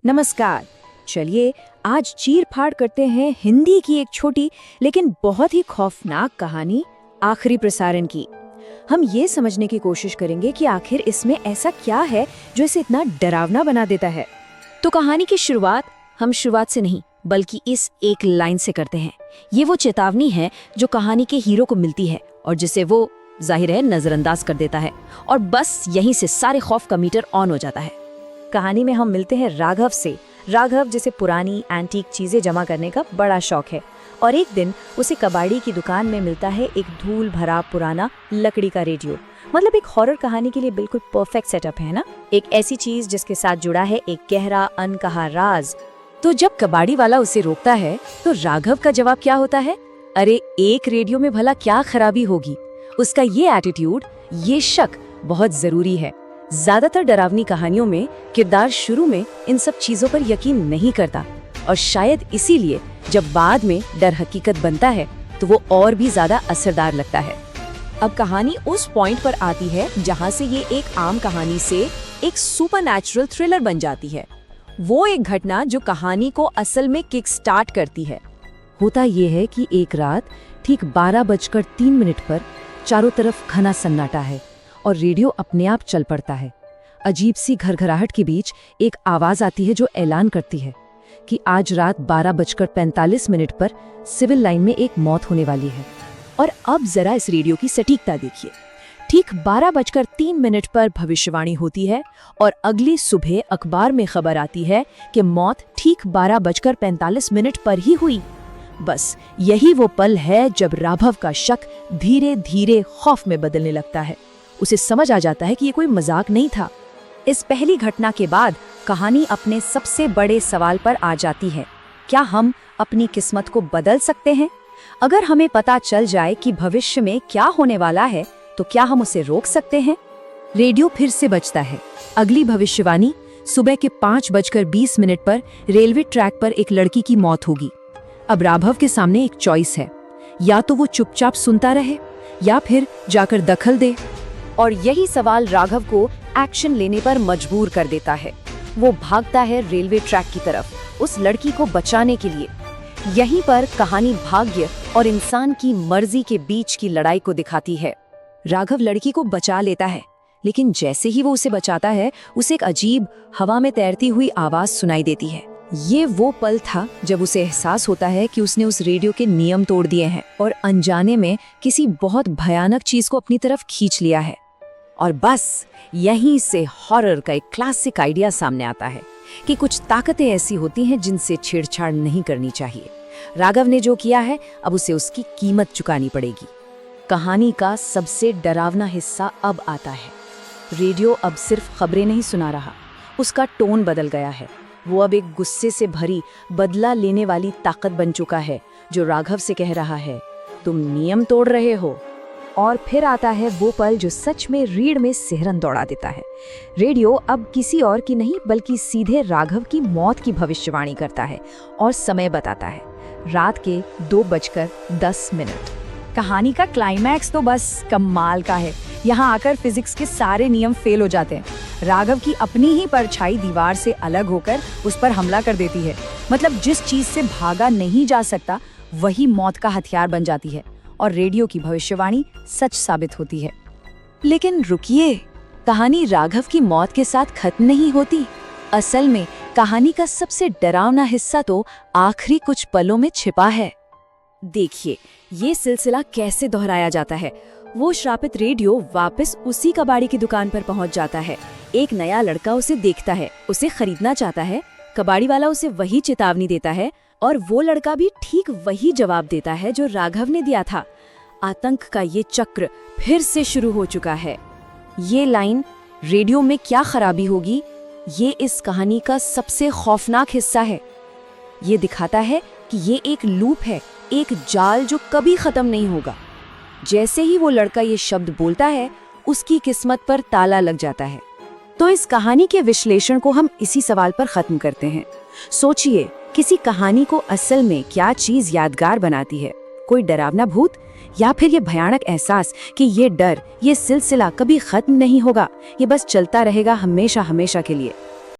नमस्कार। चलिए आज चीर फाड़ करते हैं हिंदी की एक छोटी लेकिन बहुत ही खौफनाक कहानी आखिरी प्रसारण की। हम ये समझने की कोशिश करेंगे कि आखिर इसमें ऐसा क्या है जो इसे इतना डरावना बना देता है। तो कहानी की शुरुआत हम शुरुआत से नहीं बल्कि इस एक लाइन से करते हैं। ये वो चेतावनी है जो कहानी के हीरो को मिलती है और जिसे वो जाहिर है नजरअंदाज कर देता है, और बस यहीं से सारे खौफ का मीटर ऑन हो जाता है। कहानी में हम मिलते हैं राघव से। राघव जिसे पुरानी एंटीक चीजें जमा करने का बड़ा शौक है, और एक दिन उसे कबाड़ी की दुकान में मिलता है एक धूल भरा पुराना लकड़ी का रेडियो। मतलब एक हॉरर कहानी के लिए बिल्कुल परफेक्ट सेटअप है ना, एक ऐसी चीज जिसके साथ जुड़ा है एक गहरा अनकहा राज। तो जब कबाड़ी वाला उसे रोकता है तो राघव का जवाब क्या होता है? अरे एक रेडियो में भला क्या खराबी होगी। उसका ये एटीट्यूड, ये शक बहुत जरूरी है। ज्यादातर डरावनी कहानियों में किरदार शुरू में इन सब चीजों पर यकीन नहीं करता, और शायद इसीलिए जब बाद में डर हकीकत बनता है तो वो और भी ज्यादा असरदार लगता है। अब कहानी उस पॉइंट पर आती है जहाँ से ये एक आम कहानी से एक सुपरनैचुरल थ्रिलर बन जाती है। वो एक घटना जो कहानी को असल में किक स्टार्ट करती है। होता ये है कि एक रात ठीक 12:03 पर चारों तरफ घना सन्नाटा है और रेडियो अपने आप चल पड़ता है। अजीब सी घरघराहट के बीच एक आवाज आती है जो ऐलान करती है कि आज रात 12:45 पर सिविल लाइन में एक मौत होने वाली है। और अब जरा इस रेडियो की सटीकता देखिए। ठीक 12:03 पर भविष्यवाणी होती है और अगली सुबह अखबार में खबर आती है कि मौत ठीक 12:45 पर ही हुई। बस यही वो पल है जब राघव का शक धीरे धीरे खौफ में बदलने लगता है। उसे समझ आ जाता है कि ये कोई मजाक नहीं था। इस पहली घटना के बाद कहानी अपने सबसे बड़े सवाल पर आ जाती है। क्या हम अपनी किस्मत को बदल सकते हैं? अगर हमें पता चल जाए कि भविष्य में क्या होने वाला है तो क्या हम उसे रोक सकते हैं? रेडियो फिर से बजता है। अगली भविष्यवाणी सुबह के 5:20 पर रेलवे ट्रैक पर एक लड़की की मौत होगी। अब राघव के सामने एक चॉइस है, या तो वो चुपचाप सुनता रहे या फिर जाकर दखल दे। और यही सवाल राघव को एक्शन लेने पर मजबूर कर देता है। वो भागता है रेलवे ट्रैक की तरफ उस लड़की को बचाने के लिए। यहीं पर कहानी भाग्य और इंसान की मर्जी के बीच की लड़ाई को दिखाती है। राघव लड़की को बचा लेता है, लेकिन जैसे ही वो उसे बचाता है उसे एक अजीब हवा में तैरती हुई आवाज सुनाई देती है। ये वो पल था जब उसे एहसास होता है कि उसने उस रेडियो के नियम तोड़ दिए हैं और अनजाने में किसी बहुत भयानक चीज को अपनी तरफ खींच लिया है। और बस यहीं से हॉरर का एक क्लासिक आइडिया सामने आता है कि कुछ ताकतें ऐसी होती हैं जिनसे छेड़छाड़ नहीं करनी चाहिए। राघव ने जो किया है अब उसे उसकी कीमत चुकानी पड़ेगी। कहानी का सबसे डरावना हिस्सा अब आता है। रेडियो अब सिर्फ खबरें नहीं सुना रहा, उसका टोन बदल गया है। वो अब एक गुस्से से भरी बदला लेने वाली ताकत बन चुका है जो राघव से कह रहा है, तुम नियम तोड़ रहे हो। और फिर आता है वो पल जो सच में रीढ़ में सिहरन दौड़ा देता है। रेडियो अब किसी और की नहीं बल्कि सीधे राघव की मौत की भविष्यवाणी करता है और समय बताता है, रात के 2:10। कहानी का क्लाइमैक्स तो बस कमाल का है। यहाँ आकर फिजिक्स के सारे नियम फेल हो जाते हैं। राघव की अपनी ही परछाई दीवार से अलग होकर उस पर हमला कर देती है। मतलब जिस चीज से भागा नहीं जा सकता वही मौत का हथियार बन जाती है और रेडियो की भविष्यवाणी सच साबित होती है। लेकिन रुकिए, कहानी राघव की मौत के साथ खत्म नहीं होती। असल में कहानी का सबसे डरावना हिस्सा तो आखिरी कुछ पलों में छिपा है। देखिए ये सिलसिला कैसे दोहराया जाता है। वो श्रापित रेडियो वापस उसी कबाड़ी की दुकान पर पहुंच जाता है। एक नया लड़का उसे देखता है, उसे खरीदना चाहता है। कबाड़ी वाला उसे वही चेतावनी देता है और वो लड़का भी ठीक वही जवाब देता है जो राघव ने दिया था। आतंक का ये चक्र फिर से शुरू हो चुका है। ये लाइन, रेडियो में क्या खराबी होगी, ये इस कहानी का सबसे खौफनाक हिस्सा है। ये दिखाता है कि ये एक लूप है, एक जाल जो कभी खत्म नहीं होगा। जैसे ही वो लड़का ये शब्द बोलता है उसकी किस्मत पर ताला लग जाता है। तो इस कहानी के विश्लेषण को हम इसी सवाल पर खत्म करते हैं। सोचिए, किसी कहानी को असल में क्या चीज यादगार बनाती है? कोई डरावना भूत, या फिर ये भयानक एहसास कि ये डर, ये सिलसिला कभी खत्म नहीं होगा, ये बस चलता रहेगा हमेशा हमेशा के लिए।